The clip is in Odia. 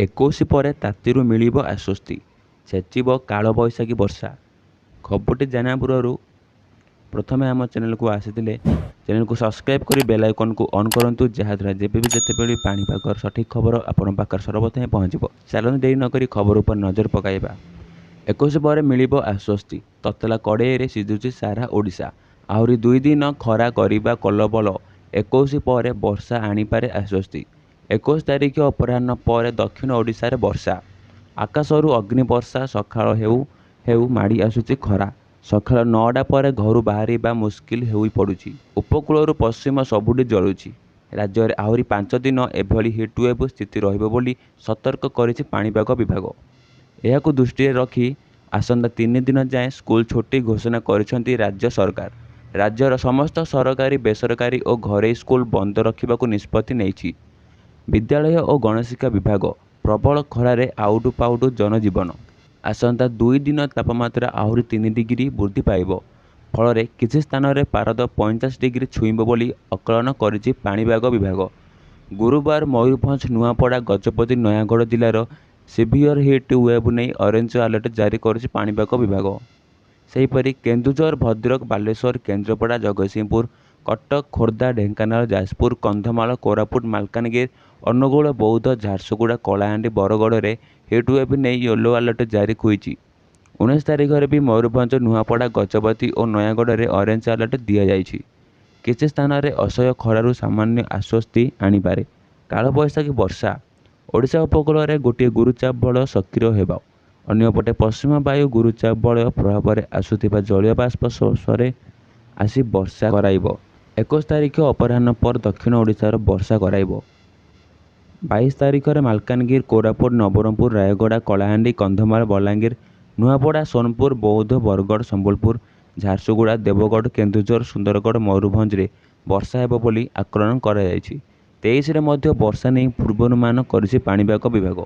21 ପରେ ତାତିରୁ ମିଳିବ ଆଶ୍ୱସ୍ତି, ଛେଚିବ କାଳବୈଶାଖୀ ବର୍ଷା। ଖବରଟି ଜାଣିବା ପୂର୍ବରୁ ପ୍ରଥମେ ଆମ ଚ୍ୟାନେଲକୁ ଆସିଥିଲେ ଚ୍ୟାନେଲକୁ ସବସ୍କ୍ରାଇବ୍ କରି ବେଲ୍ ଆଇକନ୍କୁ ଅନ୍ କରନ୍ତୁ, ଯାହାଦ୍ୱାରା ଯେବେବି ଯେତେବେଳେ ପାଣିପାଗର ସଠିକ୍ ଖବର ଆପଣଙ୍କ ପାଖରେ ସର୍ବପ୍ରଥମେ ପହଞ୍ଚିବ। ଚାଲନ୍ତୁ ଡେରି ନକରି ଖବର ଉପରେ ନଜର ପକାଇବା। 21 ପରେ ମିଳିବ ଆଶ୍ୱସ୍ତି, ତତଲା କଡ଼େଇରେ ସିଝୁଛି ସାରା ଓଡ଼ିଶା। ଆହୁରି 2 ଦିନ ଖରା କରିବା କଲବଲ, 21 ପରେ ବର୍ଷା ଆଣିପାରେ ଆଶ୍ୱସ୍ତି। 21 ତାରିଖ ଅପରାହ୍ନ ପରେ ଦକ୍ଷିଣ ଓଡ଼ିଶାରେ ବର୍ଷା। ଆକାଶରୁ ଅଗ୍ନିବର୍ଷା, ସକାଳ ହେଉ ହେଉ ମାଡ଼ି ଆସୁଛି ଖରା। ସକାଳ 9ଟା ପରେ ଘରୁ ବାହାରିବା ମୁସ୍କିଲ ହୋଇପଡ଼ୁଛି। ଉପକୂଳରୁ ପଶ୍ଚିମ ସବୁଠି ଜଳୁଛି। ରାଜ୍ୟରେ ଆହୁରି 5 ଦିନ ଏଭଳି ହିଟୱେଭ୍ ସ୍ଥିତି ରହିବ ବୋଲି ସତର୍କ କରିଛି ପାଣିପାଗ ବିଭାଗ। ଏହାକୁ ଦୃଷ୍ଟିରେ ରଖି ଆସନ୍ତା 3 ଦିନ ଯାଏଁ ସ୍କୁଲ ଛୁଟି ଘୋଷଣା କରିଛନ୍ତି ରାଜ୍ୟ ସରକାର। ରାଜ୍ୟର ସମସ୍ତ ସରକାରୀ, ବେସରକାରୀ ଓ ଘରୋଇ ସ୍କୁଲ ବନ୍ଦ ରଖିବାକୁ ନିଷ୍ପତ୍ତି ନେଇଛି। ବିଦ୍ୟାଳୟ ଓ ଗଣଶିକ୍ଷା ବିଭାଗ। ପ୍ରବଳ ଖରାରେ ଆଉଟୁ ପାଉଟୁ ଜନଜୀବନ। ଆସନ୍ତା 2 ଦିନ ତାପମାତ୍ରା ଆହୁରି 3 ଡିଗ୍ରୀ ବୃଦ୍ଧି ପାଇବ। ଫଳରେ କିଛି ସ୍ଥାନରେ ପାରଦ 50 ଡିଗ୍ରୀ ଛୁଇଁବ ବୋଲି ଆକଳନ କରିଛି ପାଣିପାଗ ବିଭାଗ। ଗୁରୁବାର ମୟୂରଭଞ୍ଜ, ନୂଆପଡ଼ା, ଗଜପତି, ନୟାଗଡ଼ ଜିଲ୍ଲାର ସିଭିୟର ହିଟ୍ ୱେଭ୍ ନେଇ ଅରେଞ୍ଜ ଆଲର୍ଟ ଜାରି କରିଛି ପାଣିପାଗ ବିଭାଗ। ସେହିପରି କେନ୍ଦୁଝର, ଭଦ୍ରକ, ବାଲେଶ୍ୱର, କେନ୍ଦ୍ରାପଡ଼ା, ଜଗତସିଂହପୁର, କଟକ, ଖୋର୍ଦ୍ଧା, ଢେଙ୍କାନାଳ, ଯାଜପୁର, କନ୍ଧମାଳ, କୋରାପୁଟ, ମାଲକାନଗିରି, ଅନୁଗୁଳ, ବୌଦ୍ଧ, ଝାରସୁଗୁଡ଼ା, କଳାହାଣ୍ଡି, ବରଗଡ଼ରେ ହିଟୱେଭ୍ ନେଇ ୟେଲୋ ଆଲର୍ଟ ଜାରି ହୋଇଛି। 19 ତାରିଖରେ ବି ମୟୂରଭଞ୍ଜ, ନୂଆପଡ଼ା, ଗଜପତି ଓ ନୟାଗଡ଼ରେ ଅରେଞ୍ଜ ଆଲର୍ଟ ଦିଆଯାଇଛି। କିଛି ସ୍ଥାନରେ ଅସହ୍ୟ ଖରାରୁ ସାମାନ୍ୟ ଆଶ୍ୱସ୍ତି ଆଣିପାରେ କାଳବୈଶାଖୀ ବର୍ଷା। ଓଡ଼ିଶା ଉପକୂଳରେ ଗୋଟିଏ ଗୁରୁଚାପ ବଳୟ ସକ୍ରିୟ ହେବ। ଅନ୍ୟପଟେ ପଶ୍ଚିମ ବାୟୁ ଗୁରୁଚାପ ବଳୟ ପ୍ରଭାବରେ ଆସୁଥିବା ଜଳୀୟ ବାଷ୍ପ ସ୍ପର୍ଶରେ ଆସି ବର୍ଷା କରାଇବ। 21 ତାରିଖ ଅପରାହ୍ନ ପରେ ଦକ୍ଷିଣ ଓଡ଼ିଶାର ବର୍ଷା କରାଇବ। 22 ତାରିଖରେ ମାଲକାନଗିରି, କୋରାପୁଟ, ନବରଙ୍ଗପୁର, ରାୟଗଡ଼ା, କଳାହାଣ୍ଡି, କନ୍ଧମାଳ, ବଲାଙ୍ଗୀର, ନୂଆପଡ଼ା, ସୋନପୁର, ବୌଦ୍ଧ, ବରଗଡ଼, ସମ୍ବଲପୁର, ଝାରସୁଗୁଡ଼ା, ଦେବଗଡ଼, କେନ୍ଦୁଝର, ସୁନ୍ଦରଗଡ଼, ମୟୂରଭଞ୍ଜରେ ବର୍ଷା ହେବ ବୋଲି ଆକଳନ କରାଯାଇଛି। 23ରେ ମଧ୍ୟ ବର୍ଷା ନେଇ ପୂର୍ବାନୁମାନ କରିଛି ପାଣିପାଗ ବିଭାଗ।